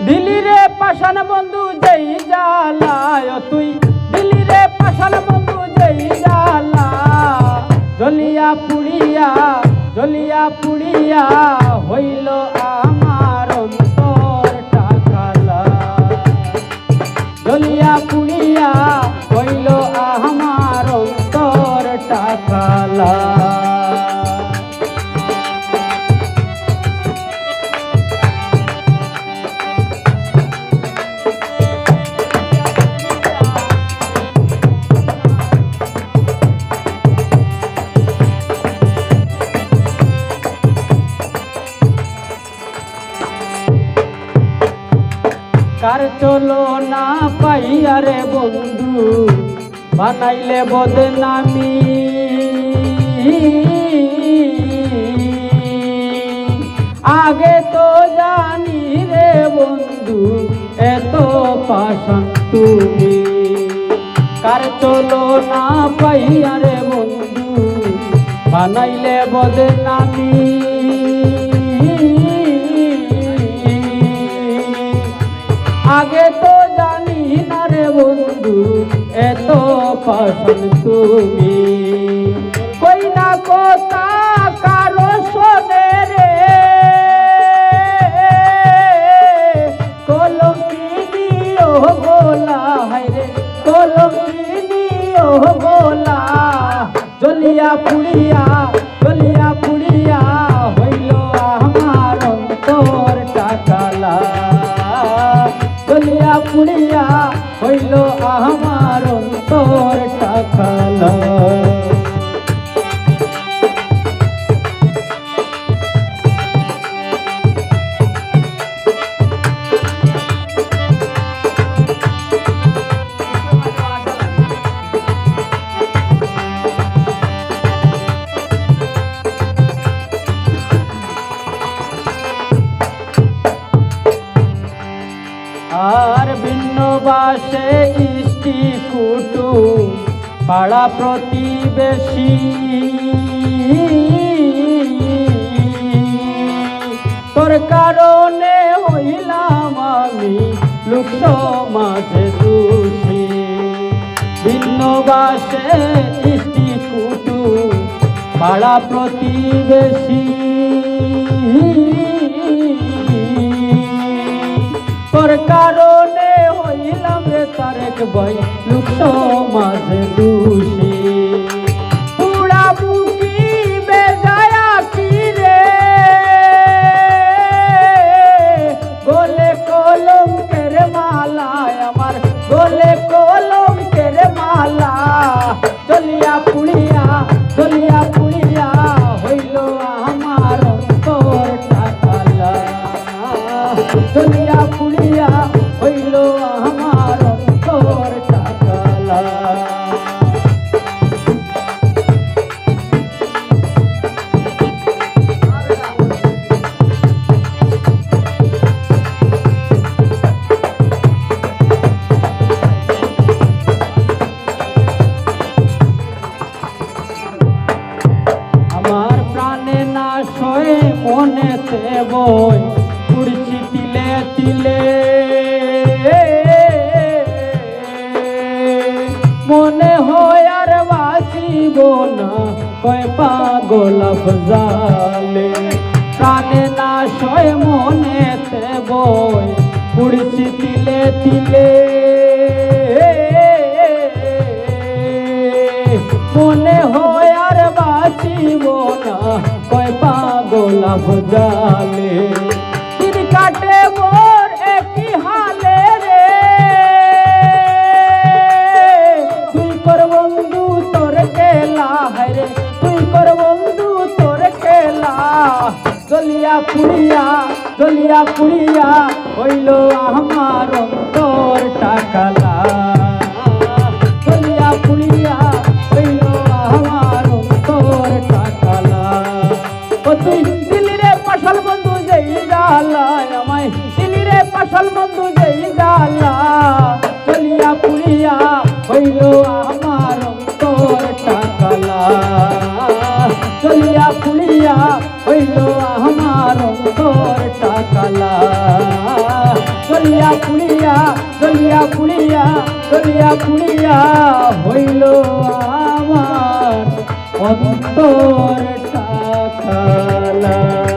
দিলি রে পাষাণ বন্ধু যেই জ্বালায় তুই দিলি রে পাষাণ বন্ধু যেই জ্বালা জ্বলিয়া পুড়িয়া হইল আমার অন্তরটা কালা জ্বলিয়া পুড়িয়া হইল আমার অন্তরটা কালা কার চলো না পাইয়া রে বন্ধু বানাইলে বদনামি আগে তো জানি রে বন্ধু এত পাষাণ তুমি কার চলো না পাইয়া রে বন্ধু বানাইলে বদনামি আগে তো জানি না রে বন্ধু এত পাষাণ তুমি কই না কথা কারো শোনে রে কলঙ্কিনী ও গোলা হায়রে কলঙ্কিনী ও গোলা জ্বলিয়া পুড়িয়া হইল আমার অন্তরটা কালা জ্বলিয়া পুড়িয়া হইল আমার অন্তরটা কালা আর ভিন্ন বাসে ইষ্টি কুটু পাড়া প্রতিবেশী তোর কারণে হইলাম আমি লোক সমাজে দোষী ভিন্ন বাসে ইষ্টি কুটু পাড়া প্রতিবেশী তোর কারণে হইলাম রে তারেক ভাই লোক সমাজে দোষী পুরা বুকি বেজায়া কি রে গলে কলঙ্কের মালা আমার গলে কলঙ্কের মালা জ্বলিয়া পুড়িয়া হইল আমার অন্তরটা কালা জ্বলিয়া পুড়িয়া হইল আমার অন্তরটা কালা আমার প্রাণে না সয়ে মনেতে বই পুড়ছি তিলে তিলে মনে হয় আর বাঁচিব না কয় পাগল জালে প্রাণে না সয় মনেতে বই পুড়ছি তিলে তিলে মনে হয় আর বাঁচিব না কয় পাগল জালে কাটে মোর একই হালে রে তুই কর বন্ধু তোর কেলা হায়রে তুই কর বন্ধু তোর কেলা জ্বলিয়া পুড়িয়া হইল আমার অন্তরটা কালা জ্বলিয়া পুড়িয়া হইল আমার অন্তরটা কালা ও তুই দিলি রে পাষাণ বন্ধু যেই জ্বালা আমায় দিলি রে পাষাণ বন্ধু যেই জ্বালা জ্বলিয়া পুড়িয়া হইল আমার অন্তরটা কালা জ্বলিয়া পুড়িয়া হইল আমার অন্তরটা কালা জ্বলিয়া পুড়িয়া জ্বলিয়া পুড়িয়া জ্বলিয়া পুড়িয়া হইল আমার অন্তরটা কালা।